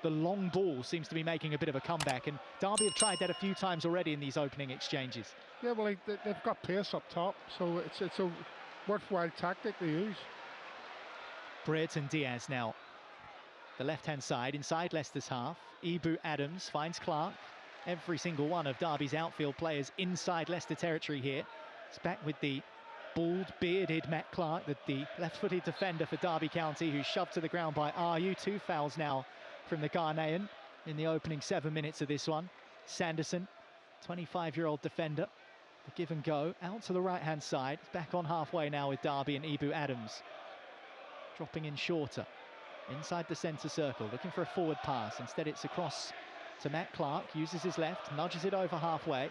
the long ball seems to be making a bit of a comeback, and Derby have tried that a few times already in these opening exchanges. Yeah, well, they've got pace up top, so it's a worthwhile tactic to use. Brereton Diaz now. The left-hand side, inside Leicester's half. Ibu Adams finds Clark. Every single one of Derby's outfield players inside Leicester territory here. It's back with the bald, bearded Matt Clark, the left-footed defender for Derby County, who's shoved to the ground by Ayew. 2 fouls now from the Ghanaian in the opening 7 minutes of this one. Sanderson, 25-year-old defender. The give and go out to the right-hand side. It's back on halfway now with Derby and Ibu Adams. Dropping in shorter. Inside the centre circle, looking for a forward pass. Instead, it's across to Matt Clark. Uses his left, nudges it over halfway.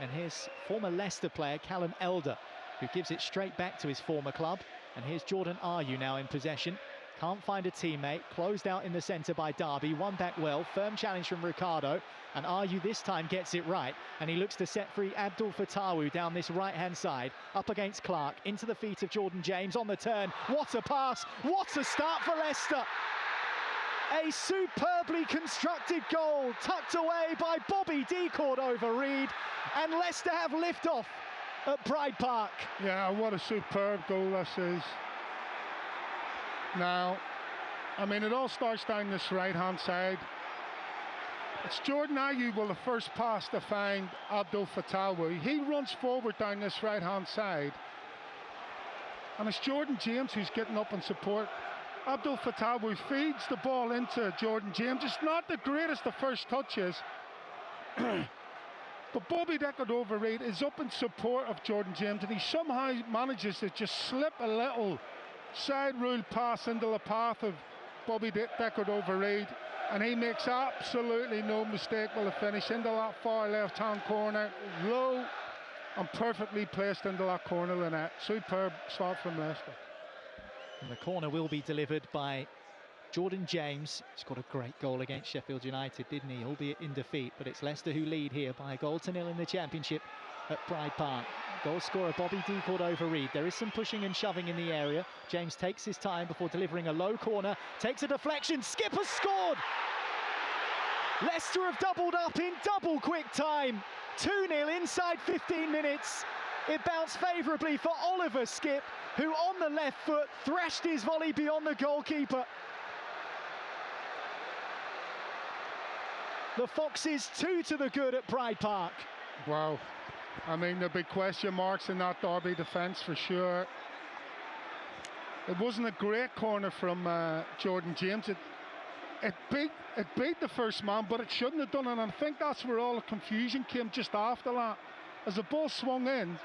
And here's former Leicester player Callum Elder, who gives it straight back to his former club. And here's Jordan Ayew now in possession. Can't find a teammate. Closed out in the centre by Derby. Won back well. Firm challenge from Ricardo. And Ayew this time gets it right. And he looks to set free Abdul Fatawu down this right-hand side. Up against Clark. Into the feet of Jordan James on the turn. What a pass. What a start for Leicester. A superbly constructed goal tucked away by Bobby De Cordova-Reid. And Leicester have liftoff at Pride Park. Yeah, what a superb goal this is. Now, I mean, it all starts down this right-hand side. It's Jordan Ayew will the first pass to find Abdul Fatawu. He runs forward down this right-hand side. And it's Jordan James who's getting up in support. Abdul Fatawu feeds the ball into Jordan James. It's not the greatest of first touches. But Bobby De Cordova-Reid is up in support of Jordan James, and he somehow manages to just slip a little side rule pass into the path of Bobby De Cordova-Reid, and he makes absolutely no mistake with the finish into that far left-hand corner, low and perfectly placed into that corner of the net. Superb start from Leicester. And the corner will be delivered by Jordan James. He's got a great goal against Sheffield United, didn't he? Albeit in defeat, but it's Leicester who lead here by 1-0 in the Championship at Pride Park. Goal scorer Bobby De Cordova-Reid. There is some pushing and shoving in the area. James takes his time before delivering a low corner. Takes a deflection. Skipp has scored! Leicester have doubled up in double quick time. 2-0 inside 15 minutes. It bounced favourably for Oliver Skipp, who on the left foot thrashed his volley beyond the goalkeeper. The Foxes 2 to the good at Pride Park. Wow. I mean, the big question marks in that Derby defence for sure. It wasn't a great corner from Jordan James. It beat the first man, but it shouldn't have done it. And I think that's where all the confusion came just after that. As the ball swung in,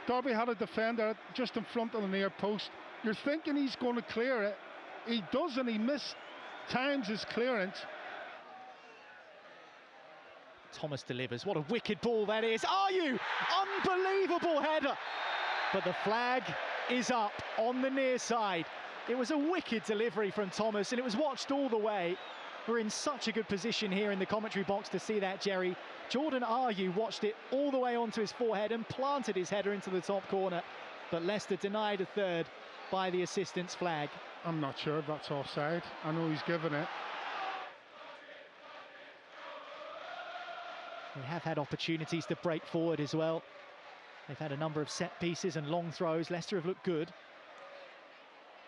Derby had a defender just in front of the near post. You're thinking he's going to clear it. He doesn't. He mistimes his clearance. Thomas delivers. What a wicked ball that is. Ayew! Unbelievable header. But the flag is up on the near side. It was a wicked delivery from Thomas, and it was watched all the way. We're in such a good position here in the commentary box to see that, Jerry. Jordan Ayew watched it all the way onto his forehead and planted his header into the top corner. But Leicester denied a third by the assistant's flag. I'm not sure if that's offside. I know he's given it. They have had opportunities to break forward as well. They've had a number of set pieces and long throws. Leicester have looked good.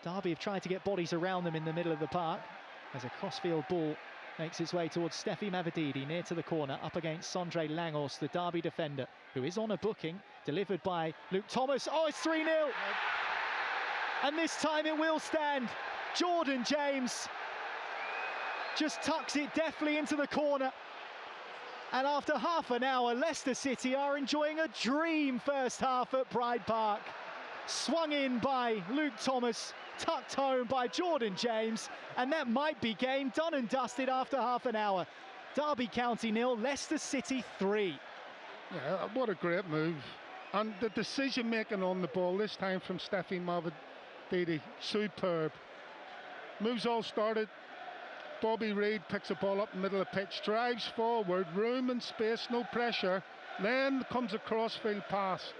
Derby have tried to get bodies around them in the middle of the park as a crossfield ball makes its way towards Steffi Mavididi near to the corner, up against Sondre Langos, the Derby defender, who is on a booking, delivered by Luke Thomas. Oh, it's 3-0! And this time it will stand. Jordan James just tucks it deftly into the corner. And after half an hour, Leicester City are enjoying a dream first half at Pride Park. Swung in by Luke Thomas, tucked home by Jordan James, and that might be game done and dusted after half an hour. Derby County 0, Leicester City 3. Yeah, what a great move. And the decision making on the ball this time from Steffi Mavididi, superb. Moves all started. Bobby Reid picks the ball up in the middle of the pitch, drives forward, room and space, no pressure. Then comes a crossfield pass.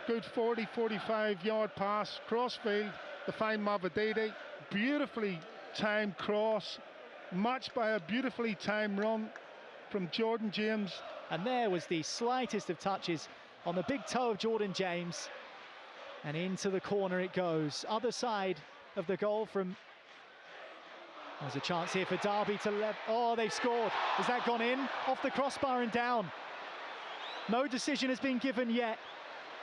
Good 40-45 yard pass, crossfield to find Mavididi. Beautifully timed cross. matched by a beautifully timed run from Jordan James. And there was the slightest of touches on the big toe of Jordan James. And into the corner it goes. Other side of the goal from... There's a chance here for Derby to... Oh, they've scored. Has that gone in? Off the crossbar and down. No decision has been given yet.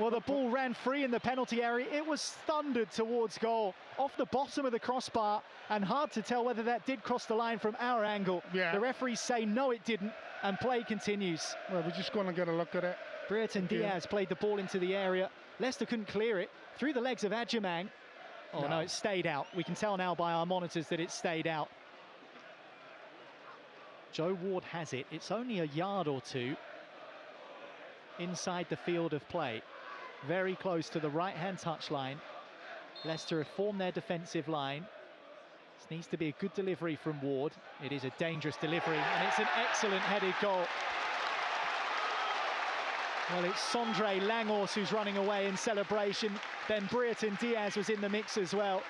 Well, the ball ran free in the penalty area. It was thundered towards goal, off the bottom of the crossbar, and hard to tell whether that did cross the line from our angle. Yeah. The referees say no, it didn't, and play continues. Well, we're just going to get a look at it. Brereton Diaz played the ball into the area. Leicester couldn't clear it. Through the legs of Adjamang. Oh, no, it stayed out. We can tell now by our monitors that it stayed out. Joe Ward has it. It's only a yard or two inside the field of play. Very close to the right-hand touchline. Leicester have formed their defensive line. This needs to be a good delivery from Ward. It is a dangerous delivery, and it's an excellent headed goal. Well, it's Sondre Langos who's running away in celebration. Then Brereton Diaz was in the mix as well.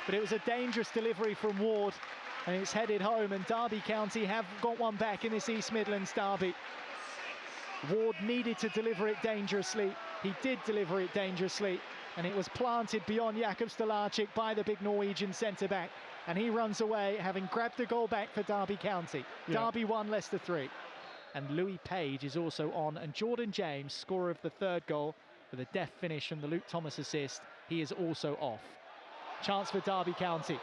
But it was a dangerous delivery from Ward, and it's headed home, and Derby County have got one back in this East Midlands derby. Ward needed to deliver it dangerously. He did deliver it dangerously, and it was planted beyond Jakub Stolarczyk by the big Norwegian centre-back, and he runs away, having grabbed the goal back for Derby County. Derby 1, Leicester 3. And Louis Page is also on, and Jordan James, scorer of the third goal, with a deft finish from the Luke Thomas assist, he is also off. Chance for Derby County.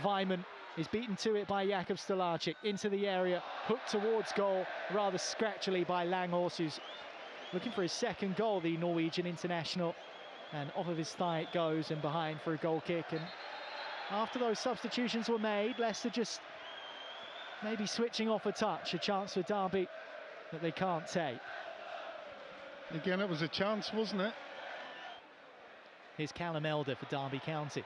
Weimann is beaten to it by Jakub Stolarczyk, into the area, hooked towards goal, rather scratchily by Langos, who's looking for his second goal, the Norwegian international. And off of his thigh it goes, and behind for a goal kick. And after those substitutions were made, Leicester just maybe switching off a touch, a chance for Derby that they can't take. Again, it was a chance, wasn't it? Here's Callum Elder for Derby County.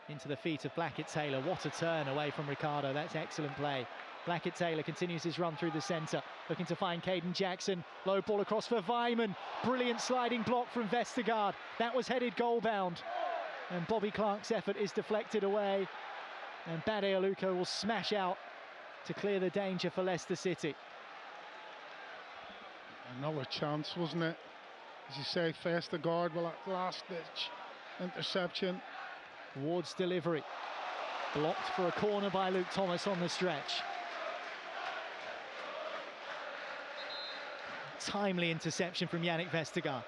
Into the feet of Blackett-Taylor. What a turn away from Ricardo. That's excellent play. Blackett-Taylor continues his run through the centre, looking to find Caden Jackson. Low ball across for Weimann. Brilliant sliding block from Vestergaard. That was headed goal-bound. And Bobby Clark's effort is deflected away. And Bade Aluko will smash out to clear the danger for Leicester City. Another chance, wasn't it? As you say, Vestergaard with that last-ditch interception. Ward's delivery. Blocked for a corner by Luke Thomas on the stretch. Timely interception from Yannick Vestergaard.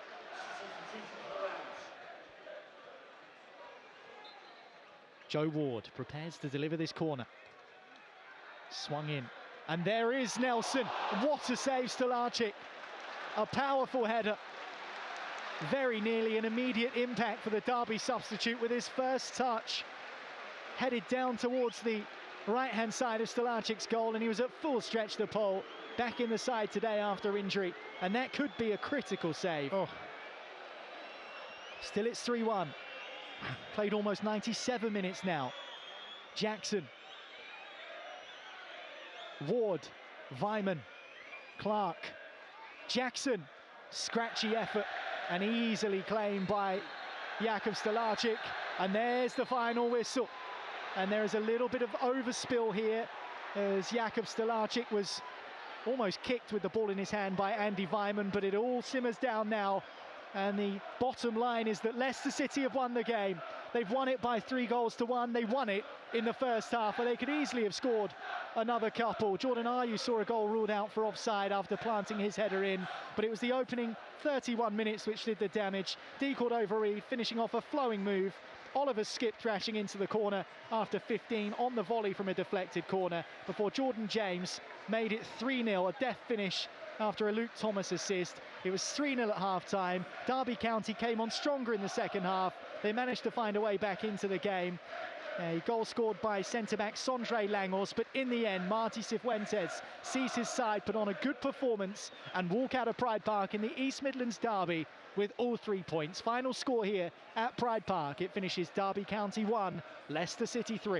Joe Ward prepares to deliver this corner. Swung in. And there is Nelson. What a save, Stolarczyk. A powerful header. Very nearly an immediate impact for the Derby substitute with his first touch. Headed down towards the right-hand side of Stolarczyk's goal, and he was at full stretch the pole. Back in the side today after injury, and that could be a critical save. Oh. Still it's 3-1. Played almost 97 minutes now. Jackson. Ward. Weimann. Clark. Jackson. Scratchy effort, and easily claimed by Jakub Stolarczyk. And there's the final whistle. And there is a little bit of overspill here, as Jakub Stolarczyk was almost kicked with the ball in his hand by Andy Weimann, but it all simmers down now. And the bottom line is that Leicester City have won the game. They've won it by 3-1. They won it in the first half, where they could easily have scored another couple. Jordan Ayew saw a goal ruled out for offside after planting his header in, but it was the opening 31 minutes which did the damage. De Cordova-Reid finishing off a flowing move. Oliver Skipp thrashing into the corner after 15 on the volley from a deflected corner, before Jordan James made it 3-0, a deft finish after a Luke Thomas assist. It was 3-0 at half-time. Derby County came on stronger in the second half. They managed to find a way back into the game. A goal scored by centre-back Sondre Langos, but in the end, Marty Cifuentes sees his side put on a good performance and walk out of Pride Park in the East Midlands derby with all 3 points. Final score here at Pride Park. It finishes Derby County 1, Leicester City 3.